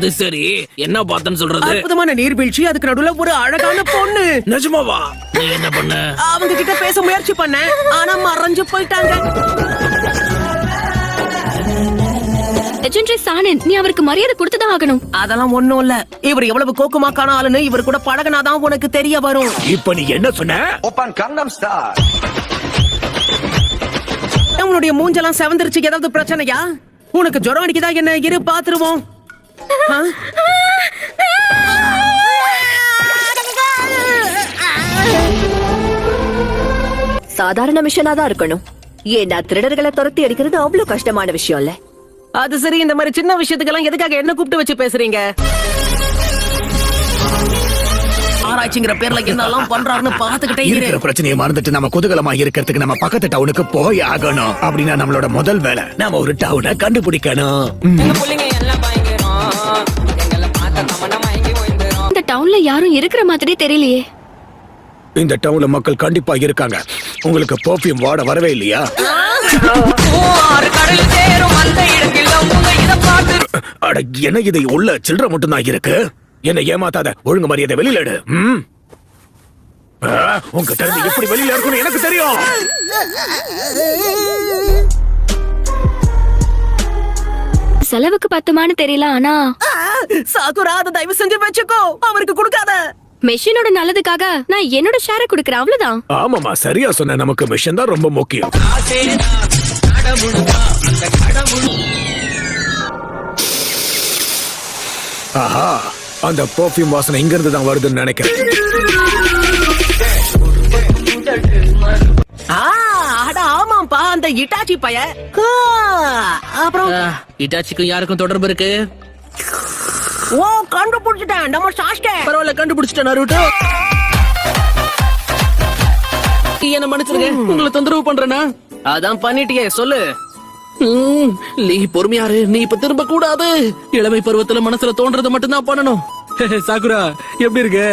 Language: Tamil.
அது சரி, என்ன பார்த்தேன்னு சொல்றது? அற்புதமான நீர்வீழ்ச்சி, அதுக்கு நடுவுல ஒரு அழகான பொண்ணு. நிஜமாவா? நீ என்ன பண்ண? அவங்க கிட்ட பேச முயற்சி பண்ணேன், ஆனா மறைஞ்சு போயிட்டாங்க. லெஜெண்டரி சானன், நீ அவருக்கு மரியாதை கொடுத்துதான் ஆகணும். அதெல்லாம் ஒண்ணும் இல்ல. இவர் எவ்வளவு கோக்குமாக்கான ஆளுன்னு இவர் கூட பழகினாதான் உனக்கு தெரிய வரும். இப்ப நீ என்ன சொன்ன? Open கங்னம் star. உன்னுடைய மூஞ்செல்லாம் செவந்திருச்சு. ஏதாவது பிரச்சனையா? உனக்கு ஜுரம் அடிக்குதா என்ன? இரு பாத்துருவோம். சாதாரண மிஷனா தான் இருக்கணும். ஏன்னா திருடர்களை துரத்தி அடிக்கிறது அவ்வளவு கஷ்டமான விஷயம் இல்ல. அது சரி, இந்த மாதிரி சின்ன விஷயத்துக்கெல்லாம் எதுக்காக என்ன கூப்பிட்டு வச்சு பேசுறீங்க? ஆராய்ச்சிங்கிற பேர்ல என்னெல்லாம் பண்றாருன்னு பாத்துக்கிட்டே இருக்கிற பிரச்சனையை மறந்துட்டு நம்ம குதூகலமா இருக்கிறதுக்கு நம்ம பக்கத்து டவுனுக்கு போய் ஆகணும். அப்படின்னா நம்மளோட முதல் வேலை நாம ஒரு டவுனை கண்டுபிடிக்கணும். இந்த டவுன்ல யாரும் இருக்கிற மாதிரி தெரியலையே. இந்த டவுன்ல மக்கள் கண்டிப்பா இருக்காங்க. உங்களுக்கு பெர்ஃப்யூம் வாட வரவே இல்லையா? அட, என்ன இது உள்ள சில்லற மட்டும் தான் இருக்கு. என்ன ஏமாத்தாத, ஒழுங்கு மரியாதை வெளியில எடு. உங்ககிட்ட இருந்து எப்படி வெளியில இருக்கணும் எனக்கு தெரியும். செலவுக்கு பத்துமானு தெரியல, ஆனா சாகுரா, அதை தயவு செஞ்சு வச்சுக்கோ, அவருக்கு கொடுக்காத. மெஷினோட நல்லதுக்காக நான் என்னோட ஷேரை கொடுக்கறேன், அவ்வளவுதான். ஆமாமா, சரியா சொன்ன. நமக்கு மிஷன் தான் ரொம்ப முக்கியம். ஆஹா, அந்த பெர்ஃப்யூம் வாசனை இங்க இருந்து தான் வருதுன்னு நினைக்கிறேன். ஆமாப்பா, அந்த இட்டாச்சி பைய. அப்புறம் இட்டாச்சிக்கும் யாருக்கும் தொடர்பு இருக்கு? ஓ, கண்டுபிடிச்சிட்டேன். நம்ம சாஸ்கே. பரவாயில்ல, கண்டுபிடிச்சிட்டேன் நருட்டோ. என்ன மன்னிச்சிருங்க, உங்களை தொந்தரவு பண்றேனா? அதான் பண்ணிட்டியே, சொல்லு. லீ, பொறுமையாரு. நீ இப்ப திரும்ப கூடாது. இளமை பருவத்துல மனசுல தோன்றதை மட்டும் தான் பண்ணணும். சாகுரா, எப்படி இருக்கு?